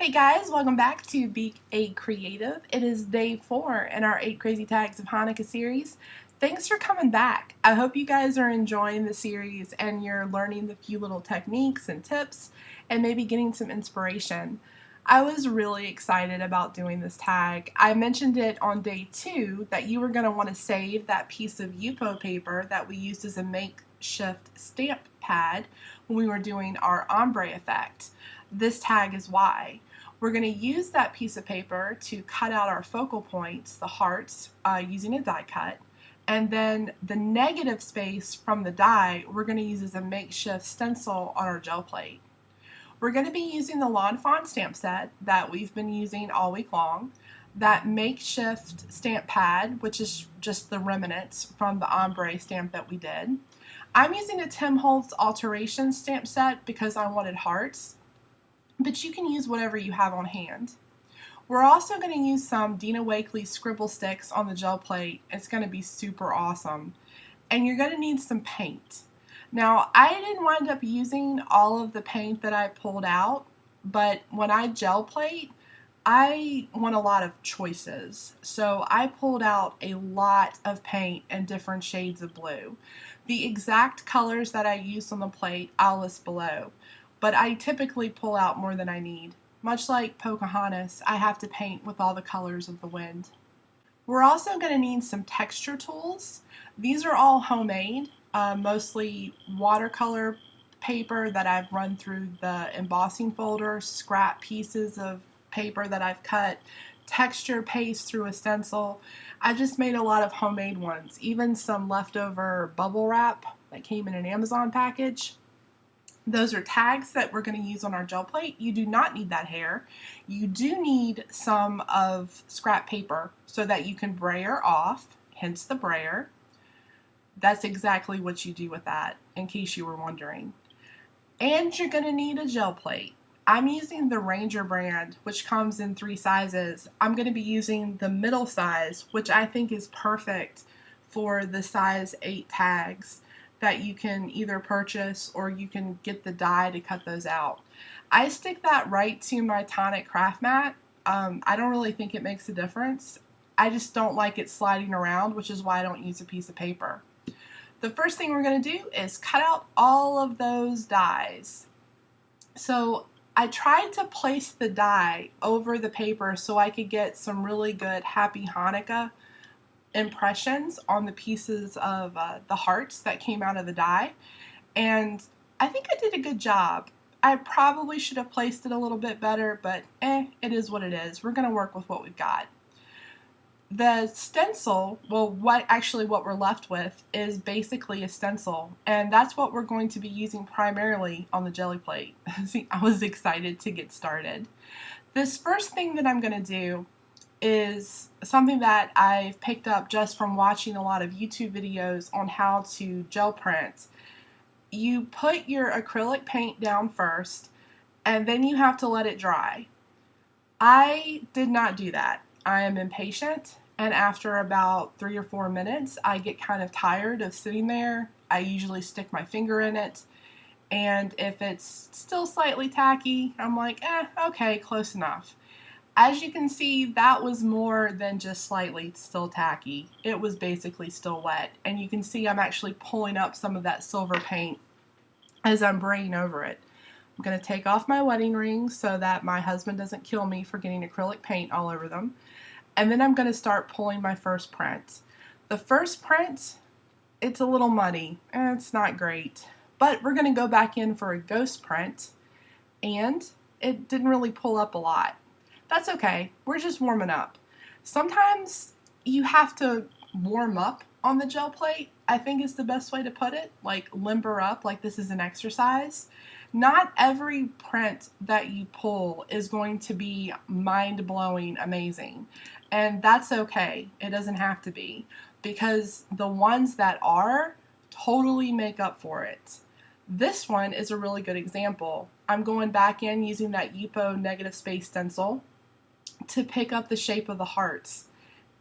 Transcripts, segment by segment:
Hey guys, welcome back to Be a Creative. It is day 4 in our 8 Crazy Tags of Hanukkah series. Thanks for coming back. I hope you guys are enjoying the series and you're learning the few little techniques and tips and maybe getting some inspiration. I was really excited about doing this tag. I mentioned it on day 2 that you were going to want to save that piece of Yupo paper that we used as a makeshift stamp pad when we were doing our ombre effect. This tag is why. We're going to use that piece of paper to cut out our focal points, the hearts, using a die cut. And then the negative space from the die we're going to use as a makeshift stencil on our gel plate. We're going to be using the Lawn Fawn Stamp set that we've been using all week long. That makeshift stamp pad, which is just the remnants from the ombre stamp that we did. I'm using a Holtz Alterations stamp set because I wanted hearts, but you can use whatever you have on hand. We're also going to use some Dina Wakley scribble sticks on the gel plate. It's going to be super awesome. And you're going to need some paint. Now, I didn't wind up using all of the paint that I pulled out, but when I gel plate, I want a lot of choices. So I pulled out a lot of paint in different shades of blue. The exact colors that I used on the plate I'll list below, but I typically pull out more than I need. Much like Pocahontas, I have to paint with all the colors of the wind. We're also going to need some texture tools. These are all homemade, mostly watercolor paper that I've run through the embossing folder, scrap pieces of paper that I've cut, texture paste through a stencil. I just made a lot of homemade ones, even some leftover bubble wrap that came in an Amazon package. Those are tags that we're going to use on our gel plate. You do not need that hair. You do need some of scrap paper so that you can brayer off, hence the brayer. That's exactly what you do with that, in case you were wondering. And you're going to need a gel plate. I'm using the Ranger brand, which comes in 3 sizes. I'm going to be using the middle size, which I think is perfect for the size 8 tags that you can either purchase or you can get the die to cut those out. I stick that right to my tonic craft mat. I don't really think it makes a difference. I just don't like it sliding around, which is why I don't use a piece of paper. The first thing we're going to do is cut out all of those dies. So I tried to place the die over the paper so I could get some really good Happy Hanukkah impressions on the pieces of the hearts that came out of the die, and I think I did a good job. I probably should have placed it a little bit better, but it is what it is. We're going to work with what we've got. The stencil, well, what we're left with is basically a stencil, and that's what we're going to be using primarily on the jelly plate. See, I was excited to get started. This first thing that I'm going to do is something that I've picked up just from watching a lot of YouTube videos on how to gel print. You put your acrylic paint down first, and then you have to let it dry. I did not do that. I am impatient, and after about 3 or 4 minutes, I get kind of tired of sitting there. I usually stick my finger in it, and if it's still slightly tacky, I'm like, okay, close enough. As you can see, that was more than just slightly still tacky. It was basically still wet. And you can see I'm actually pulling up some of that silver paint as I'm braying over it. I'm going to take off my wedding rings so that my husband doesn't kill me for getting acrylic paint all over them. And then I'm going to start pulling my first print. The first print, it's a little muddy. It's not great. But we're going to go back in for a ghost print. And it didn't really pull up a lot. That's okay, we're just warming up. Sometimes you have to warm up on the gel plate, I think is the best way to put it, like limber up, like this is an exercise. Not every print that you pull is going to be mind-blowing amazing, and that's okay, it doesn't have to be, because the ones that are totally make up for it. This one is a really good example. I'm going back in using that Yupo negative space stencil to pick up the shape of the hearts,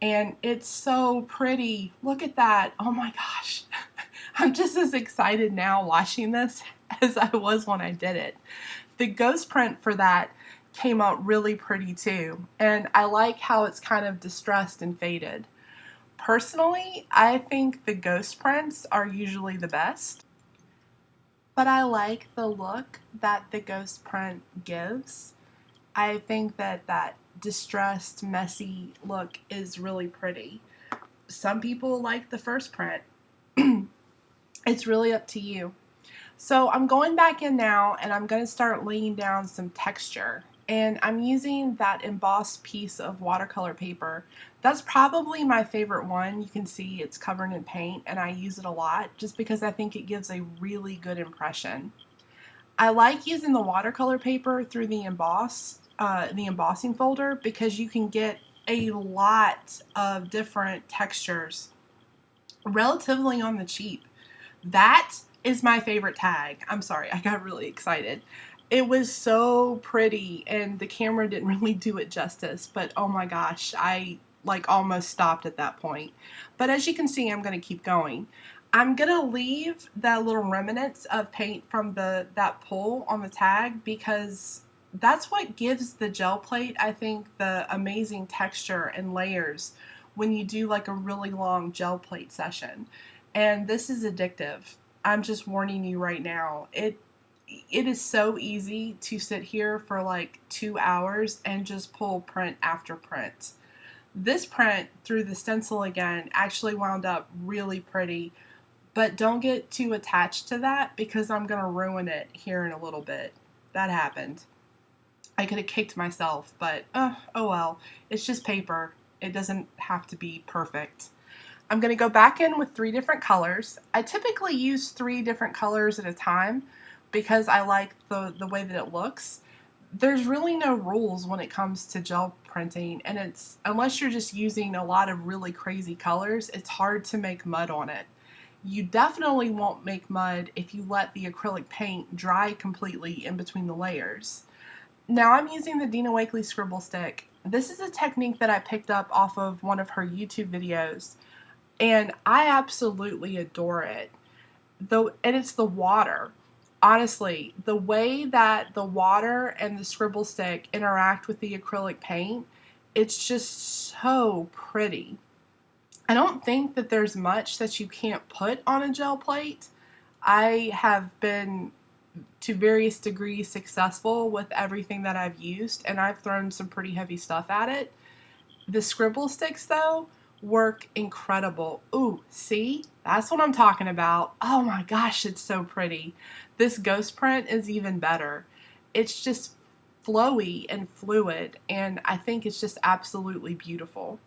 and it's so pretty. Look at that. Oh my gosh. I'm just as excited now watching this as I was when I did it. The ghost print for that came out really pretty too. And I like how it's kind of distressed and faded. Personally, I think the ghost prints are usually the best, but I like the look that the ghost print gives. I think that that distressed, messy look is really pretty. Some people like the first print. It's really up to you. So I'm going back in now and I'm going to start laying down some texture. And I'm using that embossed piece of watercolor paper. That's probably my favorite one. You can see it's covered in paint and I use it a lot just because I think it gives a really good impression. I like using the watercolor paper through the embossing folder because you can get a lot of different textures relatively on the cheap. That is my favorite tag. I'm sorry, I got really excited. It was so pretty and the camera didn't really do it justice, but oh my gosh, I like almost stopped at that point. But as you can see, I'm going to keep going. I'm going to leave that little remnants of paint from that pull on the tag because that's what gives the gel plate, I think, the amazing texture and layers when you do like a really long gel plate session. And this is addictive. I'm just warning you right now. It is so easy to sit here for like 2 hours and just pull print after print. This print through the stencil again actually wound up really pretty, but don't get too attached to that because I'm going to ruin it here in a little bit. That happened. I could have kicked myself, but oh well. It's just paper. It doesn't have to be perfect. I'm going to go back in with 3 different colors. I typically use 3 different colors at a time because I like the way that it looks. There's really no rules when it comes to gel printing, and it's unless you're just using a lot of really crazy colors, it's hard to make mud on it. You definitely won't make mud if you let the acrylic paint dry completely in between the layers. Now I'm using the Dina Wakley scribble stick. This is a technique that I picked up off of one of her YouTube videos, and I absolutely adore it. And it's the water. Honestly, the way that the water and the scribble stick interact with the acrylic paint, it's just so pretty. I don't think that there's much that you can't put on a gel plate. I have been to various degrees successful with everything that I've used, and I've thrown some pretty heavy stuff at it. The scribble sticks, though, work incredible. Ooh, see? That's what I'm talking about. Oh my gosh, it's so pretty. This ghost print is even better. It's just flowy and fluid, and I think it's just absolutely beautiful.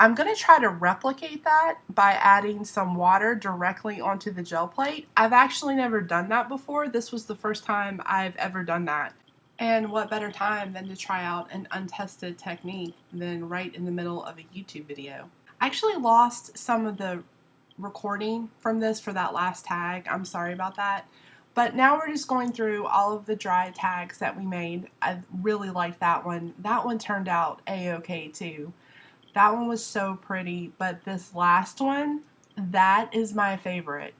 I'm going to try to replicate that by adding some water directly onto the gel plate. I've actually never done that before. This was the first time I've ever done that. And what better time than to try out an untested technique than right in the middle of a YouTube video. I actually lost some of the recording from this for that last tag. I'm sorry about that. But now we're just going through all of the dry tags that we made. I really liked that one. That one turned out a-okay too. That one was so pretty, but this last one, that is my favorite.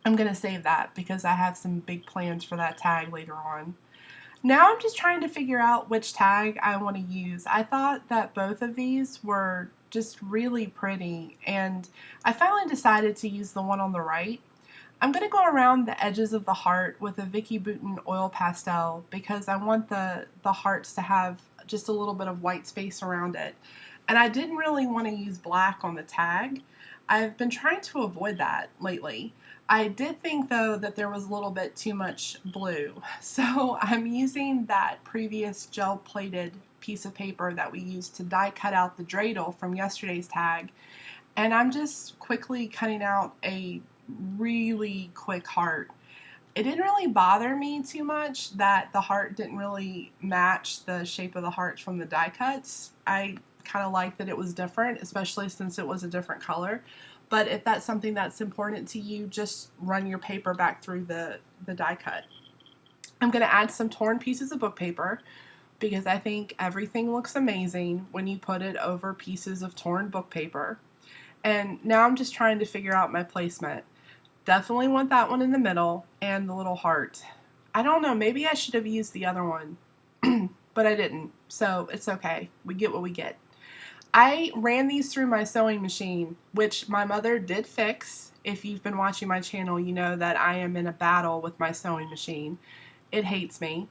I'm going to save that because I have some big plans for that tag later on. Now I'm just trying to figure out which tag I want to use. I thought that both of these were just really pretty, and I finally decided to use the one on the right. I'm going to go around the edges of the heart with a Vicky Bouton oil pastel because I want the hearts to have just a little bit of white space around it. And I didn't really want to use black on the tag. I've been trying to avoid that lately. I did think though that there was a little bit too much blue. So I'm using that previous gel plated piece of paper that we used to die cut out the dreidel from yesterday's tag. And I'm just quickly cutting out a really quick heart. It didn't really bother me too much that the heart didn't really match the shape of the hearts from the die cuts. I kind of like that it was different, especially since it was a different color. But if that's something that's important to you, just run your paper back through the die cut. I'm going to add some torn pieces of book paper because I think everything looks amazing when you put it over pieces of torn book paper. And now I'm just trying to figure out my placement. Definitely want that one in the middle and the little heart. I don't know, maybe I should have used the other one. but I didn't, so it's okay. We get what we get. I ran these through my sewing machine, which my mother did fix. If you've been watching my channel, you know that I am in a battle with my sewing machine. It hates me.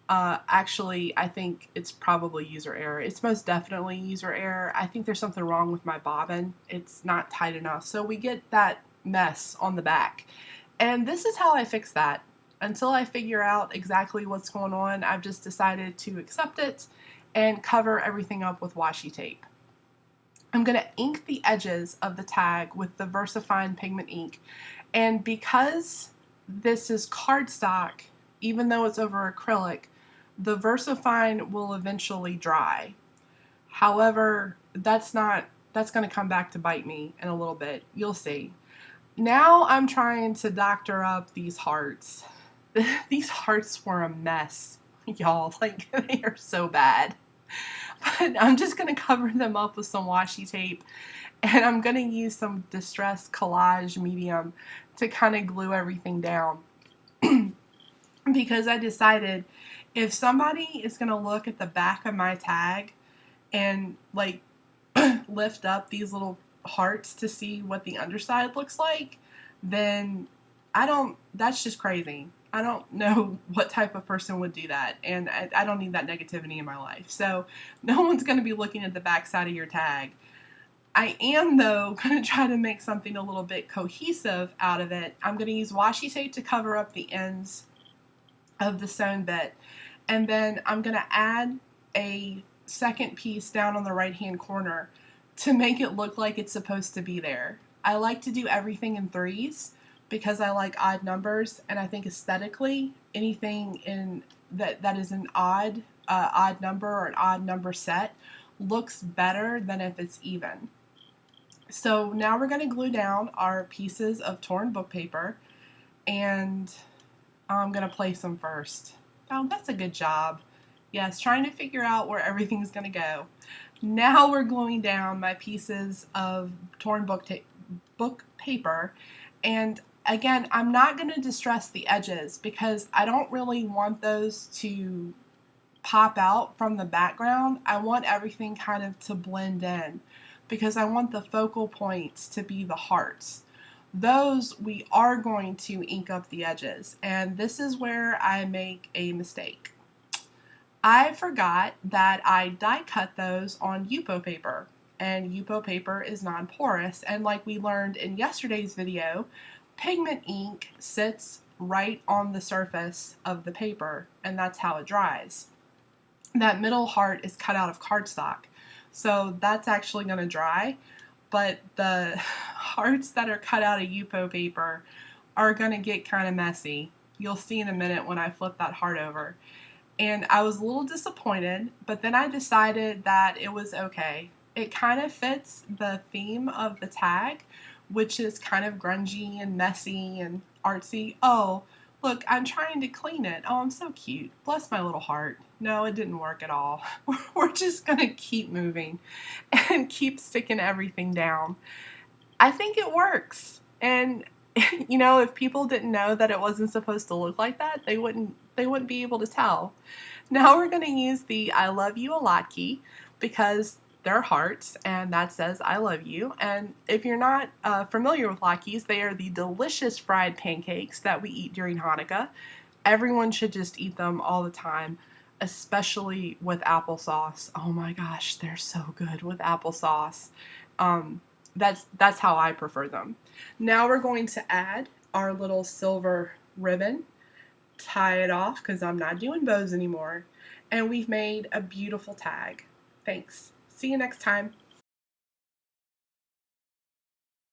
Actually, I think it's probably user error. It's most definitely user error. I think there's something wrong with my bobbin. It's not tight enough. So we get that mess on the back. And this is how I fix that. Until I figure out exactly what's going on, I've just decided to accept it and cover everything up with washi tape. I'm going to ink the edges of the tag with the VersaFine pigment ink. And because this is cardstock, even though it's over acrylic, the VersaFine will eventually dry. However, that's going to come back to bite me in a little bit. You'll see. Now I'm trying to doctor up these hearts. These hearts were a mess, y'all. Like, they are so bad. But I'm just going to cover them up with some washi tape, and I'm going to use some Distress Collage Medium to kind of glue everything down. Because I decided if somebody is going to look at the back of my tag and like lift up these little hearts to see what the underside looks like, then that's just crazy. I don't know what type of person would do that, and I don't need that negativity in my life. So no one's going to be looking at the back side of your tag. I am, though, going to try to make something a little bit cohesive out of it. I'm going to use washi tape to cover up the ends of the sewn bit, and then I'm going to add a second piece down on the right hand corner to make it look like it's supposed to be there. I like to do everything in threes because I like odd numbers, and I think aesthetically anything in that is an odd number or an odd number set looks better than if it's even. So now we're going to glue down our pieces of torn book paper, and I'm going to place them first. Oh, that's a good job. Yes, trying to figure out where everything's going to go. Now we're gluing down my pieces of torn book paper, and again, I'm not going to distress the edges because I don't really want those to pop out from the background. I want everything kind of to blend in because I want the focal points to be the hearts. Those we are going to ink up the edges, and this is where I make a mistake. I forgot that I die cut those on Yupo paper, and Yupo paper is non-porous, and like we learned in yesterday's video, pigment ink sits right on the surface of the paper, and that's how it dries. That middle heart is cut out of cardstock, so that's actually going to dry, but the hearts that are cut out of Yupo paper are going to get kind of messy. You'll see in a minute when I flip that heart over. And I was a little disappointed, but then I decided that it was okay. It kind of fits the theme of the tag, which is kind of grungy and messy and artsy. Oh, look, I'm trying to clean it. Oh, I'm so cute. Bless my little heart. No, it didn't work at all. We're just going to keep moving and keep sticking everything down. I think it works. And, you know, if people didn't know that it wasn't supposed to look like that, they wouldn't be able to tell. Now we're going to use the I love you a lot key because they're hearts, and that says I love you. And if you're not familiar with latkes, they are the delicious fried pancakes that we eat during Hanukkah. Everyone should just eat them all the time, especially with applesauce. Oh my gosh, they're so good with applesauce. That's how I prefer them. Now we're going to add our little silver ribbon, tie it off because I'm not doing bows anymore, and we've made a beautiful tag. Thanks. See you next time.